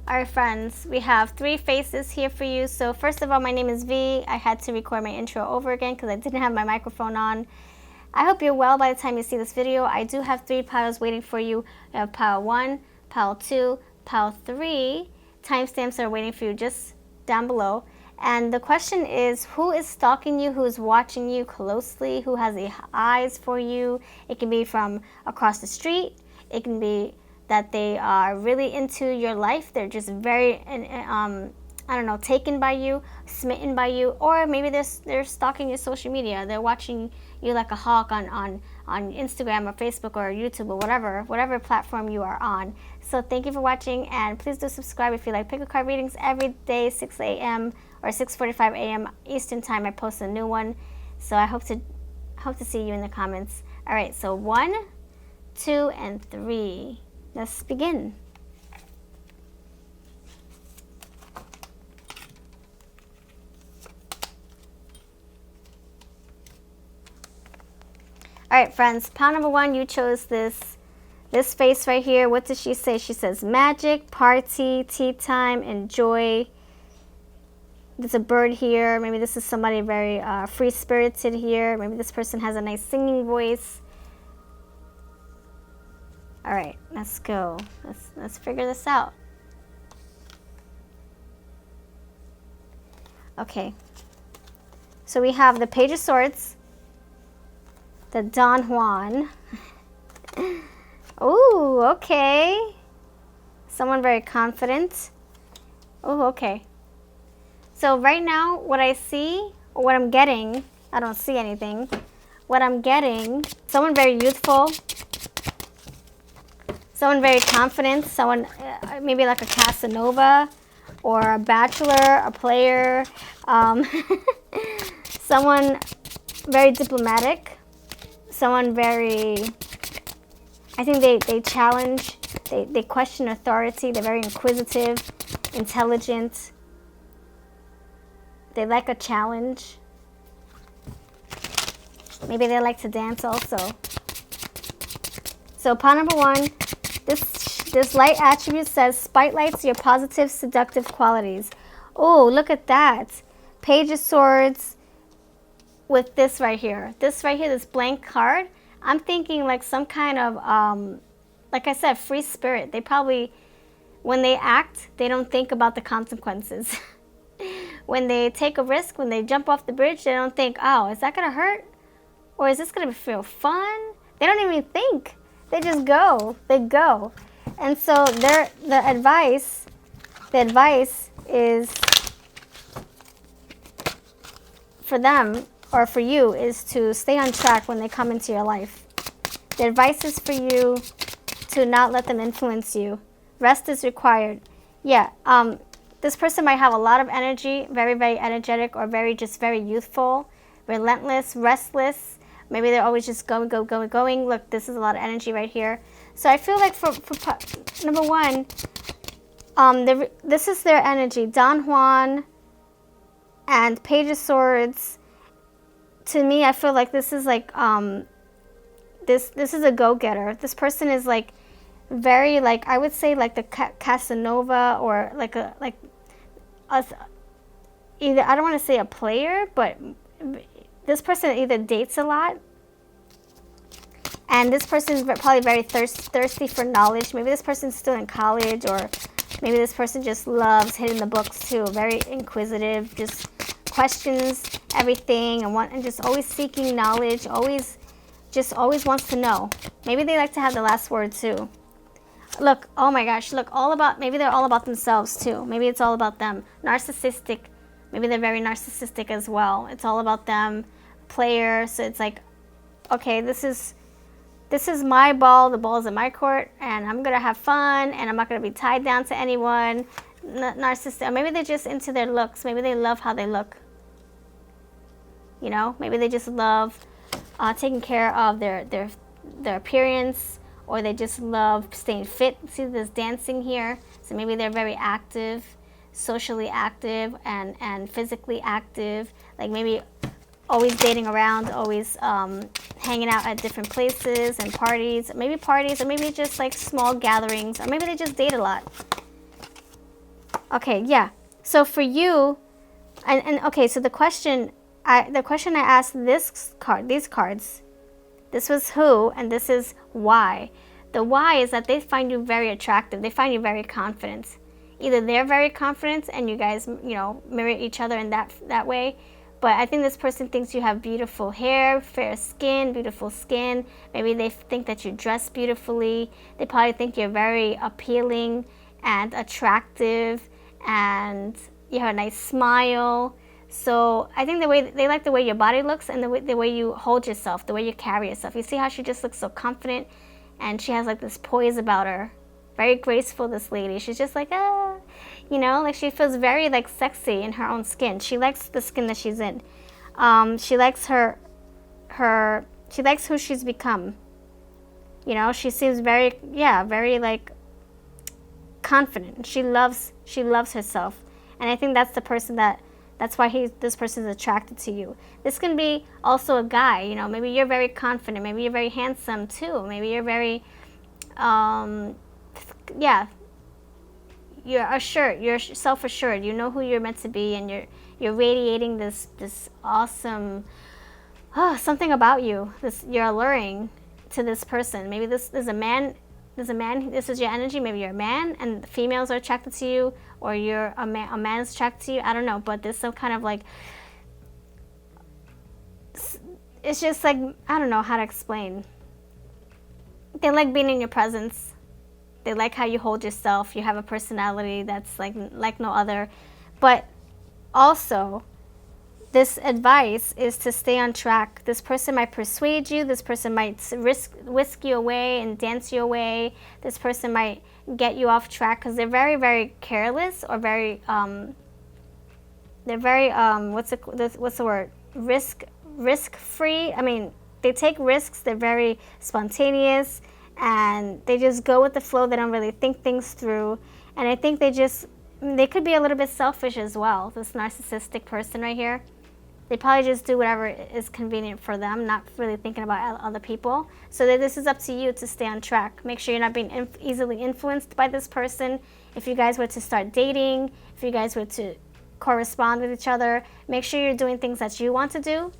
Alright friends, we have 3 faces here for you. So first of all, my name is V. I had to record my intro over again because I didn't have my microphone on. I hope you're well by the time you see this video. I do have 3 piles waiting for you. You have pile 1, pile 2, pile 3. Timestamps are waiting for you just down below. And the question is, who is stalking you, who is watching you closely, who has the eyes for you? It can be from across the street. It can be that they are really into your life. They're just very, I don't know, taken by you, smitten by you, or maybe they're stalking your social media. They're watching you like a hawk on Instagram or Facebook or YouTube or whatever platform you are on. So thank you for watching, and please do subscribe if you like pick a card readings every day, 6 a.m. or 6:45 a.m. Eastern time. I post a new one, so I hope to see you in the comments. All right, so 1, 2, and 3. Let's begin. All right, friends, pile number 1, you chose this face right here. What does she say? She says magic, party, tea time, enjoy. There's a bird here. Maybe this is somebody very free-spirited here. Maybe this person has a nice singing voice. All right, let's go. Let's figure this out. Okay. So we have the Page of Swords, the Don Juan. Ooh, okay. Someone very confident. Oh, okay. So right now, what I see, or what I'm getting, I don't see anything. What I'm getting, someone very youthful. Someone very confident, someone maybe like a Casanova or a bachelor, a player, someone very diplomatic, someone very, I think they challenge, they question authority, they're very inquisitive, intelligent, they like a challenge. Maybe they like to dance also. So pile number 1, this light attribute says spotlights your positive, seductive qualities. Oh, look at that. Page of Swords with this right here. This right here, this blank card. I'm thinking like some kind of, like I said, free spirit. They probably, when they act, they don't think about the consequences. When they take a risk, when they jump off the bridge, they don't think, oh, is that going to hurt? Or is this going to feel fun? They don't even think. They just go. They go. And so the advice is for them or for you is to stay on track when they come into your life. The advice is for you to not let them influence you. Rest is required. Yeah, this person might have a lot of energy, very, very energetic, or very youthful, relentless, restless. Maybe they're always just going. Look, this is a lot of energy right here. So I feel like for number 1, this is their energy. Don Juan and Page of Swords. To me, I feel like this is like this is a go-getter. This person is like very, like, I would say like the Casanova, or either, I don't want to say a player, but this person either dates a lot, and this person is probably very thirsty for knowledge. Maybe this person's still in college, or maybe this person just loves hitting the books too. Very inquisitive, just questions everything and just always seeking knowledge. Always wants to know. Maybe they like to have the last word too. Look, oh my gosh, look, maybe they're all about themselves too. Maybe it's all about them. Narcissistic. Maybe they're very narcissistic as well. It's all about them. Player, so it's like, okay, this is my ball, the ball's in my court, and I'm gonna have fun, and I'm not gonna be tied down to anyone. Narcissistic. Maybe they're just into their looks. Maybe they love how they look. You know, maybe they just love taking care of their appearance, or they just love staying fit. See this dancing here? So maybe they're very active, socially active, and physically active. Like maybe always dating around, always hanging out at different places and parties, or maybe just like small gatherings, or maybe they just date a lot. Okay, yeah. So for you, and okay, so the question I asked these cards, this was who, and this is why. The why is that they find you very attractive. They find you very confident. Either they're very confident and you guys, mirror each other in that way. But I think this person thinks you have beautiful hair, fair skin, beautiful skin. Maybe they think that you dress beautifully. They probably think you're very appealing and attractive, and you have a nice smile. So I think they like the way your body looks and the way you hold yourself, the way you carry yourself. You see how she just looks so confident, and she has like this poise about her. Very graceful, this lady. She's just like, like she feels very like sexy in her own skin. She likes the skin that she's in. She likes she likes who she's become. She seems very like confident. She loves herself. And I think that's the person that's why this person is attracted to you. This can be also a guy, maybe you're very confident, maybe you're very handsome too, maybe you're very you're assured, you're self-assured, you know who you're meant to be, and you're radiating this awesome something about you. You're alluring to this person. Maybe this is a man. This is your energy. Maybe you're a man and females are attracted to you, or you're a man is attracted to you. I don't know, but there's some kind of like, it's just like, I don't know how to explain. They like being in your presence. They like how you hold yourself. You have a personality that's like no other. But also, this advice is to stay on track. This person might persuade you. This person might whisk you away and dance you away. This person might get you off track because they're very, very careless, or very they're very what's the word, risk free. I mean, they take risks. They're very spontaneous, and they just go with the flow. They don't really think things through, and I think they could be a little bit selfish as well. This narcissistic person right here. They probably just do whatever is convenient for them, not really thinking about other people. So this is up to you to stay on track. Make sure you're not being easily influenced by this person. If you guys were to start dating, if you guys were to correspond with each other, make sure you're doing things that you want to do.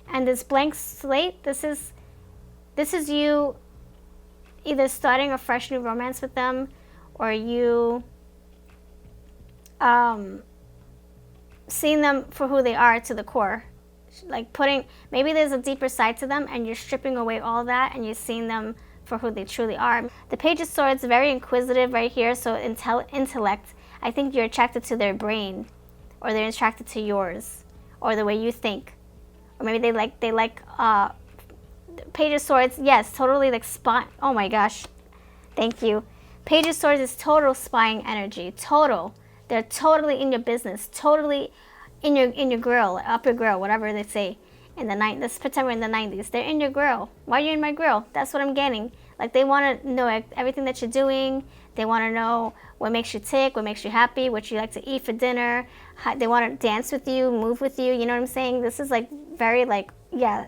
And this blank slate, this is you either starting a fresh new romance with them, or you seeing them for who they are to the core. Like maybe there's a deeper side to them, and you're stripping away all that, and you're seeing them for who they truly are. The Page of Swords, very inquisitive right here, so intellect. I think you're attracted to their brain, or they're attracted to yours, or the way you think. Or maybe they like Page of Swords, yes, totally like spot. Oh my gosh, thank you. Page of Swords is total spying energy, total. They're totally in your business, totally in your grill, up your grill, whatever they say in the night. Let's pretend we're in the 90s. They're in your grill. Why are you in my grill? That's what I'm getting. Like, they want to know everything that you're doing. They want to know what makes you tick, what makes you happy, what you like to eat for dinner. They want to dance with you, move with you. You know what I'm saying? This is like very like, yeah,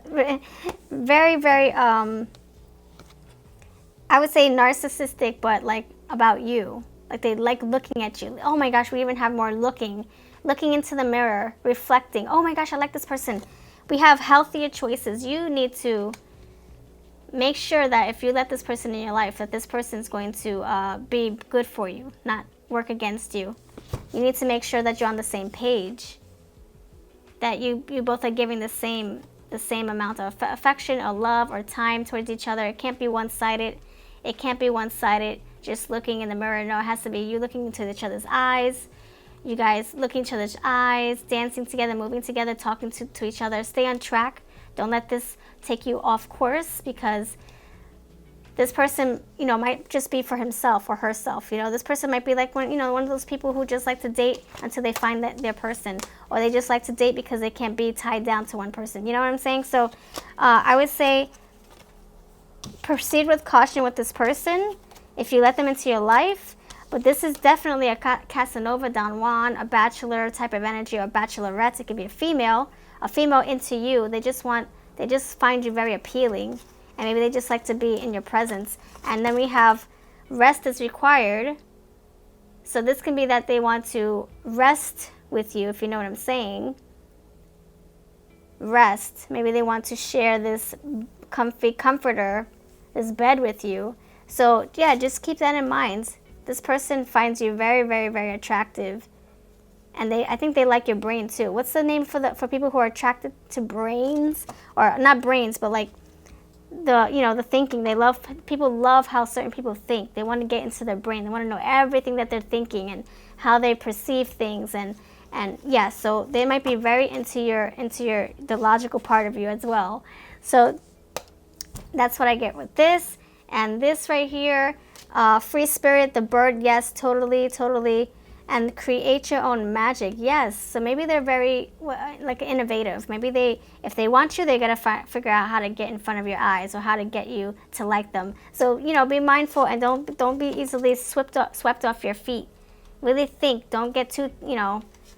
very, very, I would say narcissistic, but like about you. Like, they like looking at you. Oh my gosh, we even have more looking into the mirror, reflecting. Oh my gosh, I like this person. We have healthier choices. You need to make sure that if you let this person in your life, that this person is going to be good for you, not work against you. You need to make sure that you're on the same page, that you both are giving the same amount of affection or love or time towards each other. It can't be one-sided. It can't be one-sided. Just looking in the mirror. No, it has to be you looking into each other's eyes. You guys looking each other's eyes, dancing together, moving together, talking to each other. Stay on track. Don't let this take you off course, because this person, might just be for himself or herself. This person might be like one of those people who just like to date until they find their person, or they just like to date because they can't be tied down to one person. You know what I'm saying? So I would say proceed with caution with this person if you let them into your life. But this is definitely a Casanova, Don Juan, a bachelor type of energy, or a bachelorette. It could be a female into you. They just find you very appealing, and maybe they just like to be in your presence. And then we have rest is required. So this can be that they want to rest with you, if you know what I'm saying. Rest. Maybe they want to share this comfy comforter, this bed with you. So yeah, just keep that in mind. This person finds you very, very, very attractive. And I think they like your brain too. What's the name for people who are attracted to brains? Or not brains, but like the thinking. People love how certain people think. They want to get into their brain. They want to know everything that they're thinking and how they perceive things, and yeah, so they might be very into the logical part of you as well. So that's what I get with this. And this right here, free spirit, the bird, yes, totally. And create your own magic, yes. So maybe they're very like innovative. Maybe if they want you, they gotta figure out how to get in front of your eyes or how to get you to like them. So be mindful and don't be easily swept off your feet. Really think. Don't get too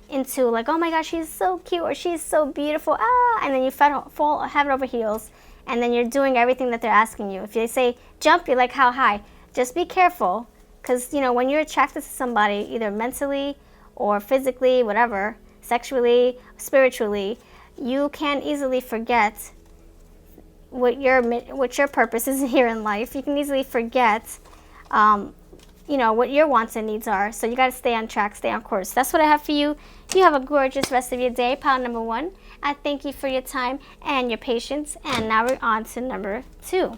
into like, oh my gosh, she's so cute or she's so beautiful, and then you fall head over heels, and then you're doing everything that they're asking you. If they say jump, you're like, how high? Just be careful. Because, when you're attracted to somebody, either mentally or physically, whatever, sexually, spiritually, you can easily forget what your purpose is here in life. You can easily forget, what your wants and needs are. So you got to stay on track, stay on course. That's what I have for you. You have a gorgeous rest of your day, pile number 1. I thank you for your time and your patience. And now we're on to number 2.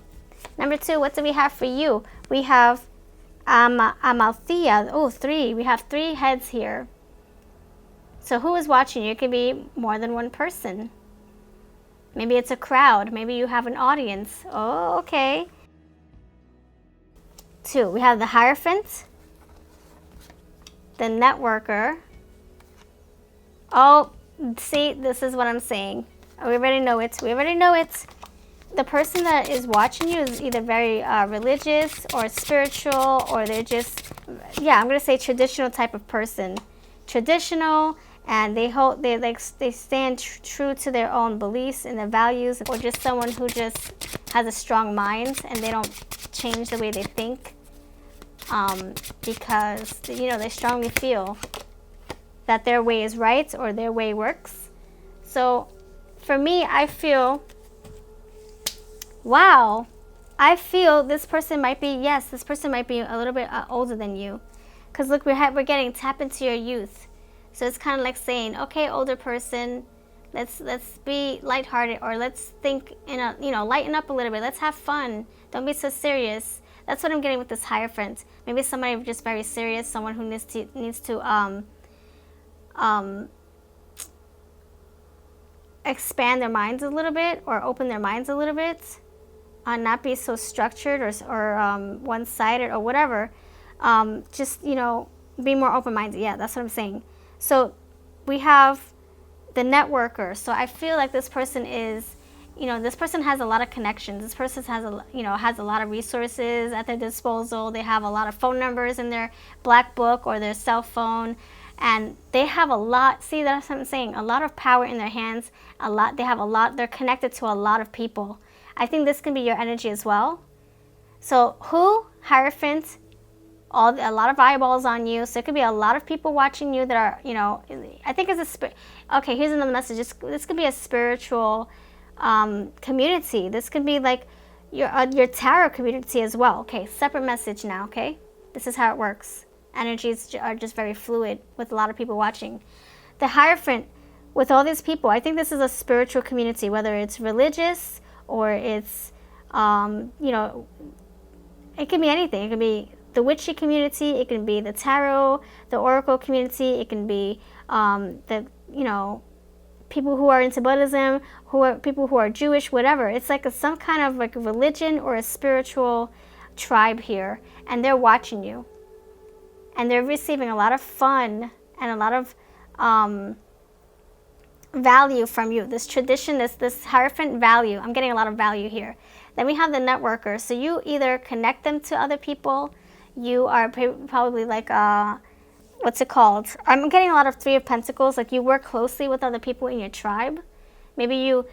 Number 2, what do we have for you? We have Amalthea. Oh, 3. We have 3 heads here. So who is watching you? It could be more than one person. Maybe it's a crowd. Maybe you have an audience. Oh, okay. 2. We have the Hierophant, the Networker. Oh, see, this is what I'm saying. We already know it. The person that is watching you is either very religious or spiritual, or they're just, I'm going to say traditional type of person. Traditional, and they stand true to their own beliefs and their values, or just someone who just has a strong mind and they don't change the way they think, because they strongly feel that their way is right or their way works. So for me, I feel this person might be a little bit older than you, because look, we're getting tap into your youth. So it's kind of like saying, okay, older person, let's be lighthearted, or let's think lighten up a little bit. Let's have fun. Don't be so serious. That's what I'm getting with this Hierophant. Maybe somebody just very serious, someone who needs to expand their minds a little bit, or open their minds a little bit. Not be so structured or one-sided or whatever. Just be more open-minded. Yeah, that's what I'm saying. So we have the Networker. So I feel like this person is, this person has a lot of connections. This person has a lot of resources at their disposal. They have a lot of phone numbers in their black book or their cell phone, and they have a lot. See, that's what I'm saying. A lot of power in their hands. They're connected to a lot of people. I think this can be your energy as well. So Hierophant, a lot of eyeballs on you. So it could be a lot of people watching you that are, I think it's okay, here's another message. This could be a spiritual community. This could be like your tarot community as well. Okay, separate message now, okay? This is how it works. Energies are just very fluid with a lot of people watching. The Hierophant, with all these people, I think this is a spiritual community, whether it's religious, or it's, it can be anything. It can be the witchy community. It can be the tarot, the oracle community. It can be people who are into Buddhism, people who are Jewish, whatever. It's like some kind of like a religion or a spiritual tribe here, and they're watching you, and they're receiving a lot of fun and a lot of value from you. This tradition, this Hierophant value. I'm getting a lot of value here. Then we have the Networker. So you either connect them to other people. You are probably like what's it called? I'm getting a lot of 3 of Pentacles. Like you work closely with other people in your tribe. Maybe you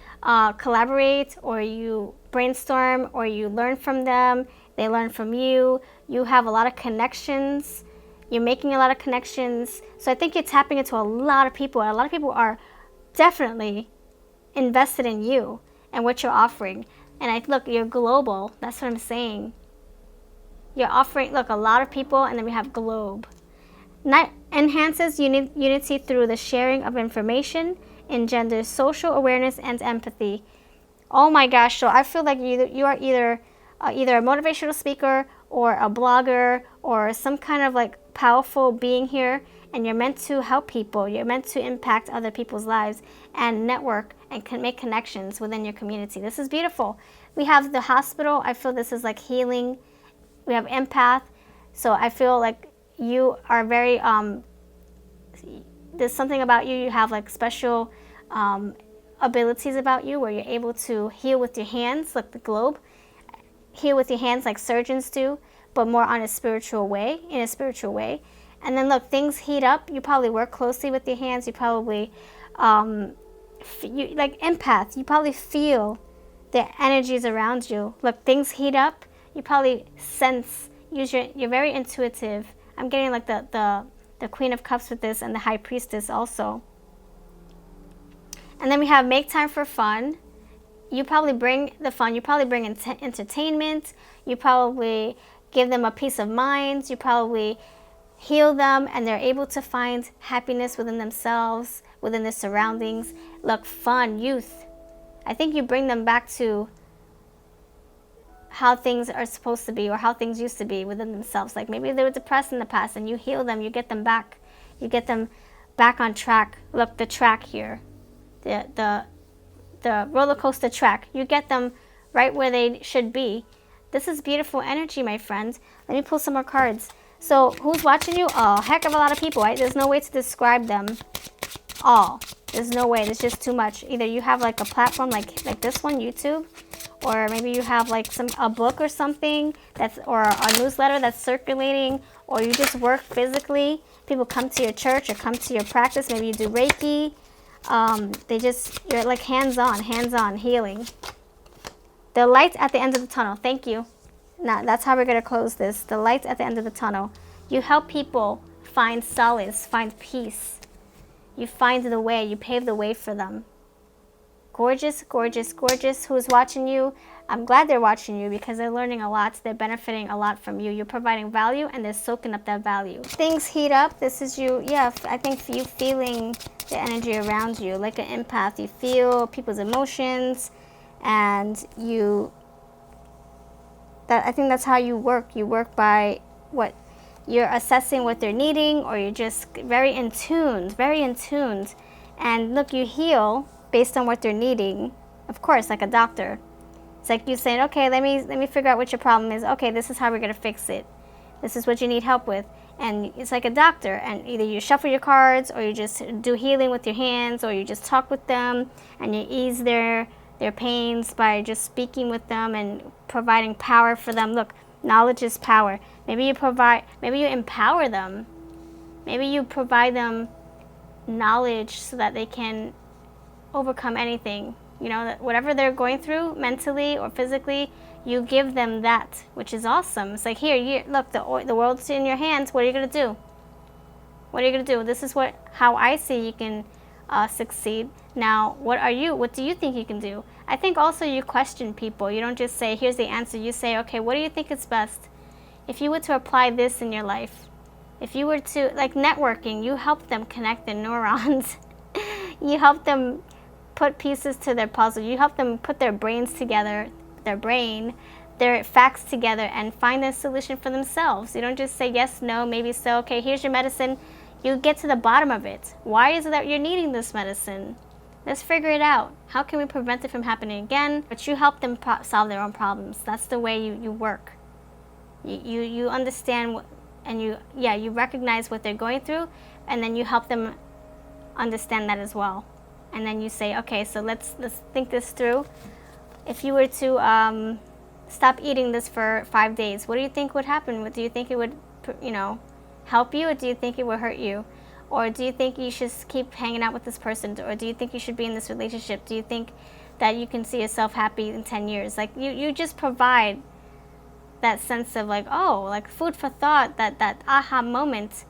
collaborate, or you brainstorm, or you learn from them. They learn from you. You have a lot of connections. You're making a lot of connections. So I think you're tapping into a lot of people. And a lot of people are definitely invested in you and what you're offering. And look, you're global. That's what I'm saying. You're offering, look, a lot of people, and then we have globe. That enhances unity through the sharing of information, engenders social awareness and empathy. Oh my gosh, so I feel like you are either a motivational speaker or a blogger or some kind of like powerful being here, and you're meant to help people. You're meant to impact other people's lives and network and can make connections within your community. This is beautiful. We have the hospital. I feel this is like healing. We have empath. So I feel like you are very, there's something about you. You have like special abilities about you where you're able to heal with your hands, like the globe. Heal with your hands like surgeons do, but more on a spiritual way, in a spiritual way. And then look, things heat up. You probably work closely with your hands. You probably, like empath, you probably feel the energies around you. Look, things heat up. You probably sense, you're very intuitive. I'm getting like the Queen of Cups with this and the High Priestess also. And then we have make time for fun. You probably bring the fun. You probably bring entertainment. You probably give them a peace of mind. You probably heal them, and they're able to find happiness within themselves, within their surroundings. Look, fun, youth. I think you bring them back to how things are supposed to be or how things used to be within themselves. Like maybe they were depressed in the past, and you heal them. You get them back. You get them back on track. Look, the track here. The roller coaster track. You get them right where they should be. This is beautiful energy, my friend. Let me pull some more cards. So who's watching you? A heck of a lot of people, right? There's no way to describe them all. There's no way. There's just too much. Either you have like a platform like this one, YouTube, or maybe you have like a book or something or a newsletter that's circulating, or you just work physically. People come to your church or come to your practice. Maybe you do Reiki. You're like hands-on healing. The light at the end of the tunnel. Thank you. Now, that's how we're going to close this. The light at the end of the tunnel. You help people find solace, find peace. You find the way. You pave the way for them. Gorgeous, gorgeous, gorgeous. Who's watching you? I'm glad they're watching you because they're learning a lot. They're benefiting a lot from you. You're providing value, and they're soaking up that value. Things heat up. This is you. Yeah, I think you feeling the energy around you like an empath. You feel people's emotions, and I think that's how you work. You work by what you're assessing what they're needing, or you're just very in tune. And look, you heal based on what they're needing. Of course, like a doctor. It's like you saying, okay, let me figure out what your problem is. Okay, this is how we're gonna fix it. This is what you need help with. And it's like a doctor, and either you shuffle your cards, or you just do healing with your hands, or you just talk with them and you ease their pains by just speaking with them and providing power for them. Look, knowledge is power. Maybe you empower them. Maybe you provide them knowledge so that they can overcome anything. You know, that whatever they're going through mentally or physically, you give them that, which is awesome. It's like, here, look, the world's in your hands. What are you going to do? What are you going to do? This is how I see you can succeed. Now, what do you think you can do? I think also you question people. You don't just say, here's the answer. You say, okay, what do you think is best? If you were to apply this in your life, if you were to, like networking, you help them connect their neurons. You help them put pieces to their puzzle. You help them put their brains together, their facts together, and find a solution for themselves. You don't just say yes, no, maybe so. Okay, here's your medicine. You get to the bottom of it. Why is it that you're needing this medicine? Let's figure it out. How can we prevent it from happening again? But you help them solve their own problems. That's the way you work. You understand and you recognize what they're going through, and then you help them understand that as well. And then you say, okay, so let's think this through. If you were to stop eating this for 5 days, what do you think would happen? Do you think it would, help you, or do you think it would hurt you? Or do you think you should keep hanging out with this person? Or do you think you should be in this relationship? Do you think that you can see yourself happy in 10 years? Like, you just provide that sense of like, oh, like food for thought, that aha moment.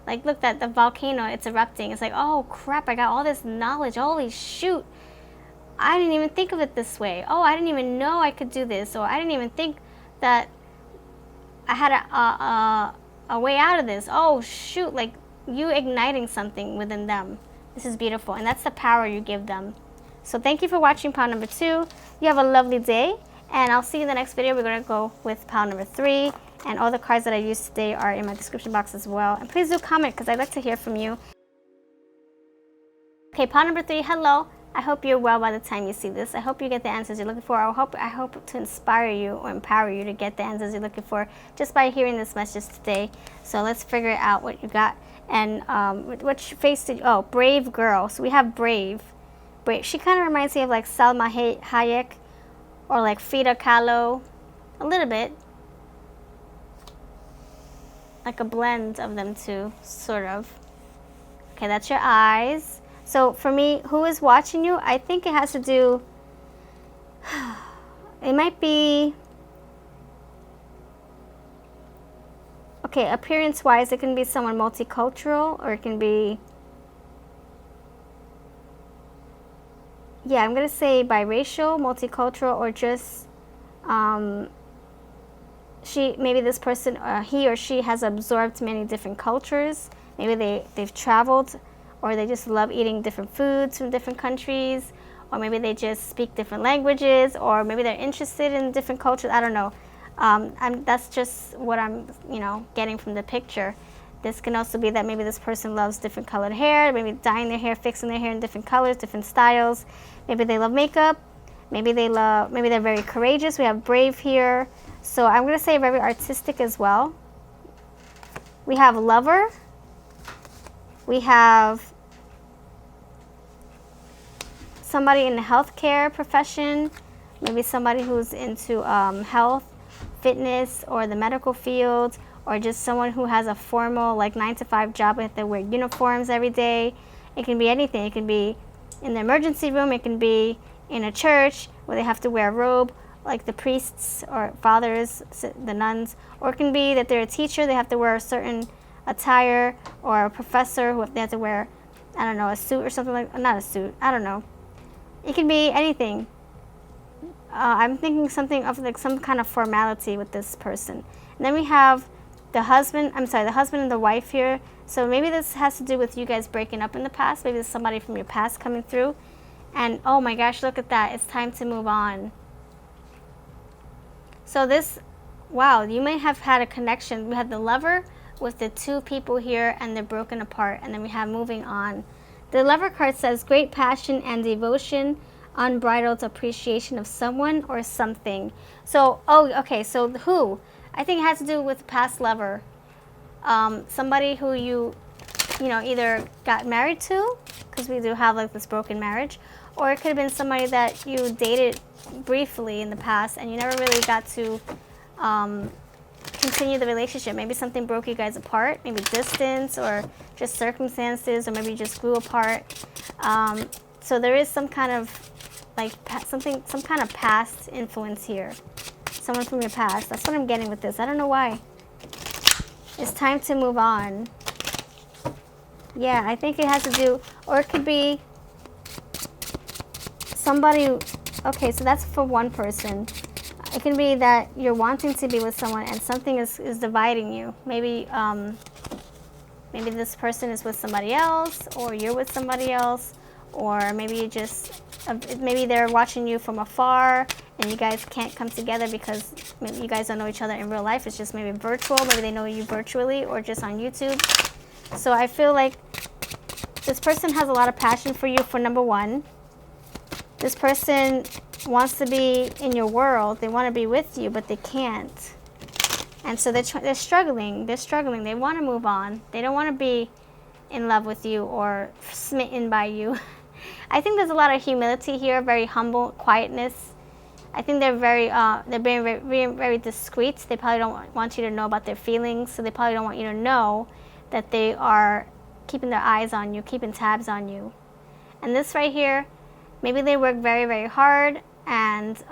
Like, look, that the volcano, it's erupting. It's like, oh crap, I got all this knowledge. Holy shoot, I didn't even think of it this way. Oh, I didn't even know I could do this. Or I didn't even think that I had a way out of this. Oh shoot, like you igniting something within them. This is beautiful, and that's the power you give them. So thank you for watching pile number 2. You have a lovely day, and I'll see you in the next video. We're going to go with pile number 3, and all the cards that I used today are in my description box as well. And please do comment, because I'd like to hear from you. Okay, pile number 3, hello. I hope you're well by the time you see this. I hope you get the answers you're looking for. I hope to inspire you or empower you to get the answers you're looking for just by hearing this message today. So let's figure out what you got. And which face did you, oh, brave girl. So we have brave. She kind of reminds me of like Salma Hayek or like Frida Kahlo, a little bit. Like a blend of them two, sort of. Okay, that's your eyes. So for me, who is watching you? I think it has to do, it might be, okay, appearance-wise, it can be someone multicultural, or it can be, yeah, I'm going to say biracial, multicultural, or just, maybe this person, he or she has absorbed many different cultures. Maybe they've traveled, or they just love eating different foods from different countries, or maybe they just speak different languages, or maybe they're interested in different cultures. I don't know. That's just what I'm, getting from the picture. This can also be that maybe this person loves different colored hair, maybe dyeing their hair, fixing their hair in different colors, different styles. Maybe they love makeup. Maybe they're very courageous. We have brave here. So I'm going to say very artistic as well. We have lover. We have somebody in the healthcare profession, maybe somebody who's into health, fitness, or the medical field, or just someone who has a formal like 9-to-5 job if they wear uniforms every day. It can be anything. It can be in the emergency room. It can be in a church where they have to wear a robe, like the priests or fathers, the nuns, or it can be that they're a teacher. They have to wear a certain attire, or a professor who they have to wear, I don't know, a suit or something like, not a suit, I don't know. It can be anything. I'm thinking something of like some kind of formality with this person. And then we have the husband and the wife here. So maybe this has to do with you guys breaking up in the past. Maybe there's somebody from your past coming through. And oh my gosh, look at that. It's time to move on. So this, wow, you may have had a connection. We have the lover with the two people here, and they're broken apart, and then we have moving on. The lover card says great passion and devotion, unbridled appreciation of someone or something. So, oh, okay, so who? I think it has to do with past lover. Somebody who you either got married to, because we do have like this broken marriage, or it could have been somebody that you dated briefly in the past and you never really got to continue the relationship. Maybe something broke you guys apart, maybe distance or just circumstances, or maybe you just grew apart. So there is some kind of like some kind of past influence here. Someone from your past. That's what I'm getting with this. I don't know why. It's time to move on. Yeah, I think it has to do, or it could be somebody. Okay, so that's for one person. It can be that you're wanting to be with someone and something is dividing you. Maybe maybe this person is with somebody else, or you're with somebody else, or maybe you just maybe they're watching you from afar and you guys can't come together because maybe you guys don't know each other in real life. It's just maybe virtual. Maybe they know you virtually or just on YouTube. So I feel like this person has a lot of passion for you, for number one. This person wants to be in your world. They want to be with you, but they can't. And so they're struggling. They're struggling. They want to move on. They don't want to be in love with you or smitten by you. I think there's a lot of humility here, very humble, quietness. I think they're being very discreet. They probably don't want you to know about their feelings, so they probably don't want you to know that they are keeping their eyes on you, keeping tabs on you. And this right here, maybe they work very, very hard, and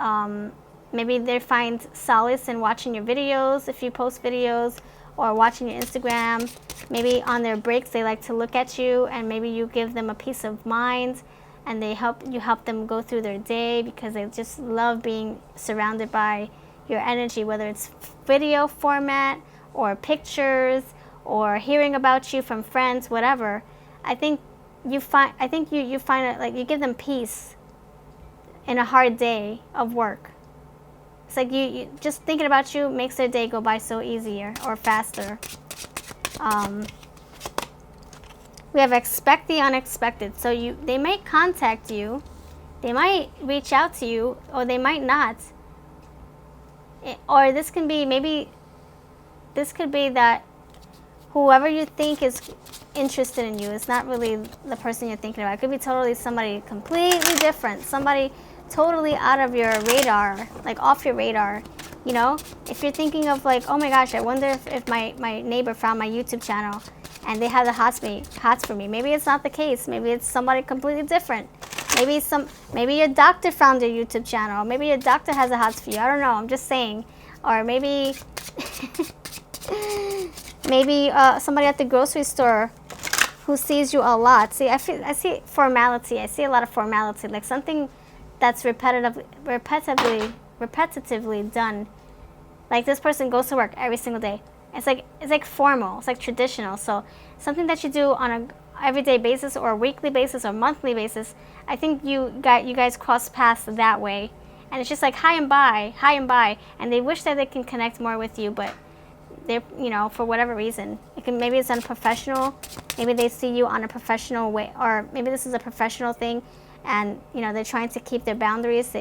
maybe they find solace in watching your videos if you post videos, or watching your Instagram. Maybe on their breaks they like to look at you, and maybe you give them a peace of mind, and you help them go through their day because they just love being surrounded by your energy, whether it's video format or pictures or hearing about you from friends, whatever. I think you find it, like, you give them peace in a hard day of work. It's like you just thinking about you makes their day go by so easier or faster. We have expect the unexpected. So they might contact you, they might reach out to you, or they might not. Or this could be that whoever you think is interested in you is not really the person you're thinking about. It could be totally somebody completely different, somebody totally out of your radar, like off your radar. You know, if you're thinking of like, oh my gosh, I wonder if my neighbor found my YouTube channel and they have the hots for me. Maybe it's not the case. Maybe it's somebody completely different. Maybe your doctor found your YouTube channel. Maybe your doctor has the hots for you. I don't know. I'm just saying. Or maybe somebody at the grocery store who sees you a lot. See, I see formality. I see a lot of formality, like something that's repetitively done. Like this person goes to work every single day. It's like formal. It's like traditional. So something that you do on a everyday basis or a weekly basis or monthly basis. I think you guys cross paths that way, and it's just like hi and bye, and they wish that they can connect more with you, but they're, for whatever reason, maybe it's unprofessional. Maybe they see you on a professional way, or maybe this is a professional thing, and they're trying to keep their boundaries.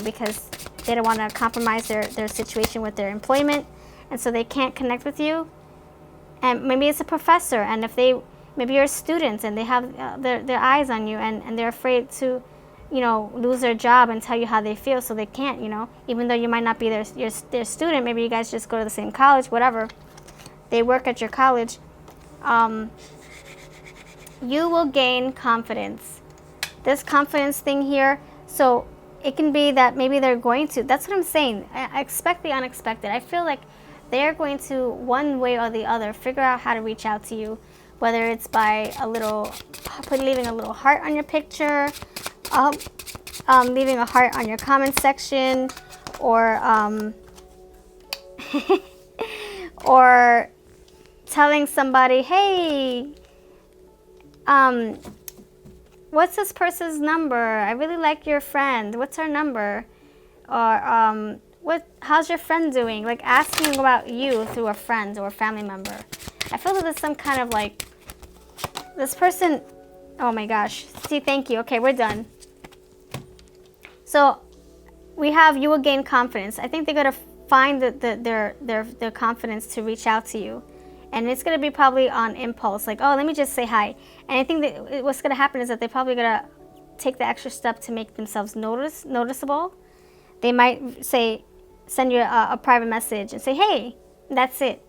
Because they don't want to compromise their situation with their employment, and so they can't connect with you. And maybe it's a professor, and maybe you're a student and they have their eyes on you, and they're afraid to lose their job and tell you how they feel, so they can't, even though you might not be their student. Maybe you guys just go to the same college, whatever, they work at your college. You will gain confidence. This confidence thing here, so it can be that maybe they're going to, that's what I'm saying, I expect the unexpected. I feel like they're going to, one way or the other, figure out how to reach out to you, whether it's by leaving a little heart on your picture, leaving a heart on your comment section, or or telling somebody, hey, what's this person's number? I really like your friend. What's her number? Or how's your friend doing? Like asking about you through a friend or a family member. I feel that there's some kind of like, this person, oh my gosh. See, thank you. Okay, we're done. So we have, you will gain confidence. I think they're going to find their confidence to reach out to you. And it's going to be probably on impulse, like, oh, let me just say hi. And I think that what's going to happen is that they're probably going to take the extra step to make themselves noticeable. They might send you a private message and say, hey, that's it.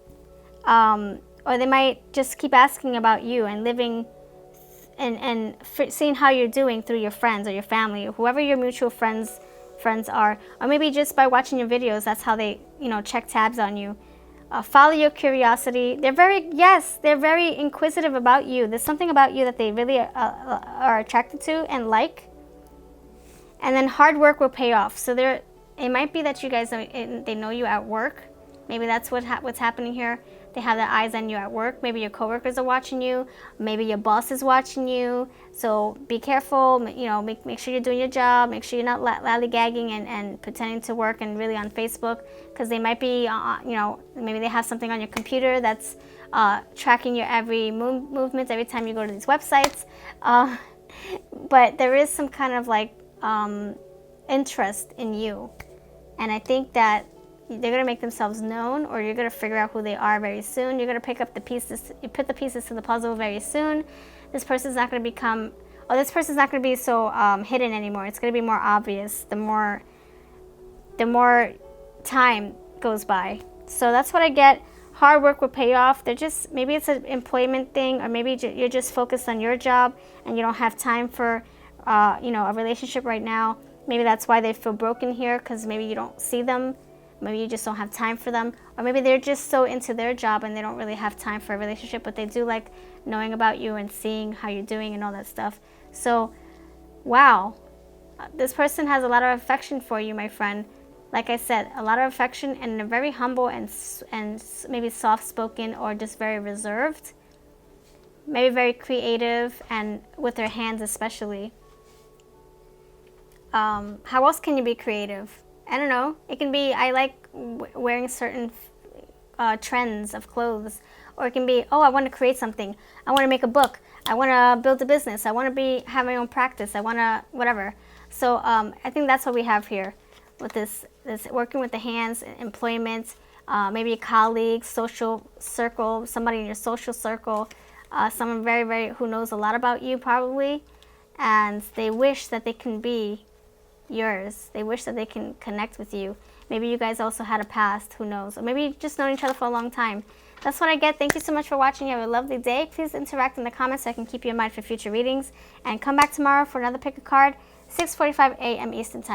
Or they might just keep asking about you and living and seeing how you're doing through your friends or your family, or whoever your mutual friends are. Or maybe just by watching your videos, that's how they, check tabs on you. Follow your curiosity. They're very inquisitive about you. There's something about you that they really are attracted to and like. And then hard work will pay off. So it might be that you guys, they know you at work. Maybe that's what's happening here. They have their eyes on you at work. Maybe your coworkers are watching you. Maybe your boss is watching you. So be careful. Make sure you're doing your job. Make sure you're not lollygagging and pretending to work and really on Facebook, because they might be, maybe they have something on your computer that's tracking your every movement every time you go to these websites. But there is some kind of like interest in you, and I think that they're going to make themselves known, or you're going to figure out who they are very soon. You're going to pick up the pieces, you put the pieces to the puzzle very soon. This person's not going to be so hidden anymore. It's going to be more obvious the more time goes by. So that's what I get. Hard work will pay off. Maybe it's an employment thing, or maybe you're just focused on your job and you don't have time for a relationship right now. Maybe that's why they feel broken here, because maybe you don't see them. Maybe you just don't have time for them. Or maybe they're just so into their job and they don't really have time for a relationship, but they do like knowing about you and seeing how you're doing and all that stuff. So, wow. This person has a lot of affection for you, my friend. Like I said, a lot of affection, and they're very humble and maybe soft-spoken or just very reserved. Maybe very creative, and with their hands especially. How else can you be creative? I don't know. It can be, I like wearing certain trends of clothes. Or it can be, oh, I want to create something. I want to make a book. I want to build a business. I want to have my own practice. I want to whatever. So I think that's what we have here with this working with the hands, employment, maybe a colleague, social circle, somebody in your social circle, someone very, very, who knows a lot about you probably, and they wish that they can be yours. They wish that they can connect with you. Maybe you guys also had a past, who knows, or maybe you've just known each other for a long time. That's what I get. Thank you so much for watching. You have a lovely day. Please interact in the comments so I can keep you in mind for future readings, and come back tomorrow for another pick a card, 6:45 a.m. Eastern Time.